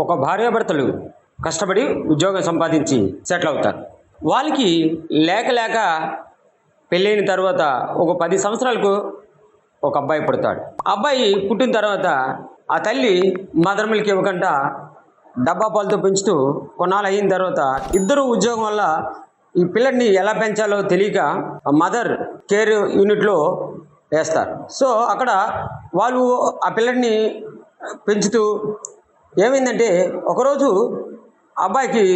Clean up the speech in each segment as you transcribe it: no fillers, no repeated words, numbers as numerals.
ఒక భార్యాభర్తలు కష్టపడి ఉద్యోగం సంపాదించి సెటిల్ అవుతారు. వాళ్ళకి లేక లేక పెళ్ళైన తర్వాత ఒక 10 సంవత్సరాలకు ఒక అబ్బాయి పుడతాడు. అబ్బాయి పుట్టిన తర్వాత ఆ తల్లి మదర్ మిల్క్ ఇవ్వకుండా డబ్బా పాలతో పెంచుతూ కొన్నాళ్ళు అయిన తర్వాత ఇద్దరు ఉద్యోగం వల్ల ఈ పిల్లడిని ఎలా పెంచాలో తెలియక మదర్ కేర్ యూనిట్లో వేస్తారు. సో అక్కడ వాళ్ళు ఆ పిల్లడిని పెంచుతూ ఏమైందంటే ఒకరోజు అబ్బాయికి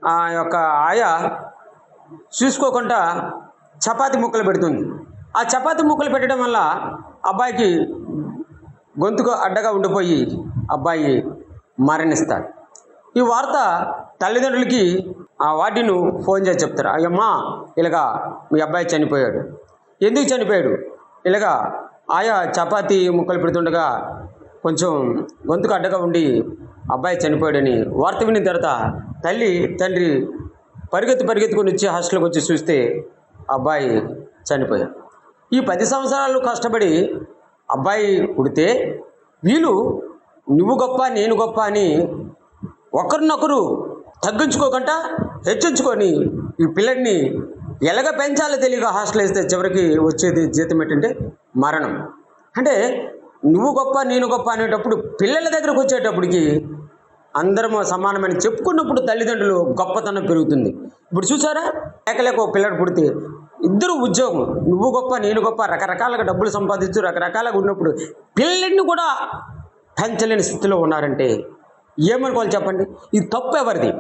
ఆ యొక్క ఆయా చూసుకోకుండా చపాతి ముక్కలు పెడుతుంది. ఆ చపాతి ముక్కలు పెట్టడం వల్ల అబ్బాయికి గొంతుకు అడ్డగా ఉండిపోయి అబ్బాయి మరణిస్తాడు. ఈ వార్త తల్లిదండ్రులకి ఆ వార్డెను ఫోన్ చేసి చెప్తారు, అయ్యమ్మా ఇలాగా మీ అబ్బాయి చనిపోయాడు. ఎందుకు చనిపోయాడు? ఇలాగా ఆయా చపాతీ ముక్కలు పెడుతుండగా కొంచెం గొంతుకు అడ్డగా ఉండి అబ్బాయి చనిపోయాడని వార్త విన్న తర్వాత తల్లి తండ్రి పరిగెత్తుకొని వచ్చి హాస్టల్కి వచ్చి చూస్తే అబ్బాయి చనిపోయాడు. ఈ 10 సంవత్సరాలు కష్టపడి అబ్బాయి పుడితే వీళ్ళు నువ్వు గొప్ప నేను గొప్ప అని ఒకరినొకరు తగ్గించుకోకుండా హెచ్చించుకొని ఈ పిల్లడిని ఎలాగ పెంచాలో తెలియక హాస్టల్ వేస్తే చివరికి వచ్చేది జీతం ఏంటంటే మరణం. అంటే నువ్వు గొప్ప నేను గొప్ప అనేటప్పుడు పిల్లల దగ్గరకు వచ్చేటప్పటికి అందరము సమానమని చెప్పుకున్నప్పుడు తల్లిదండ్రులు గొప్పతనం పెరుగుతుంది. ఇప్పుడు చూసారా, లేక ఒక పిల్లడు పుడితే ఇద్దరు ఉద్యోగం, నువ్వు గొప్ప నేను గొప్ప రకరకాలుగా డబ్బులు సంపాదించు రకరకాలుగా ఉన్నప్పుడు పిల్లల్ని కూడా పెంచలేని స్థితిలో ఉన్నారంటే ఏమనుకోవాలి చెప్పండి? ఇది తప్పు ఎవరిది?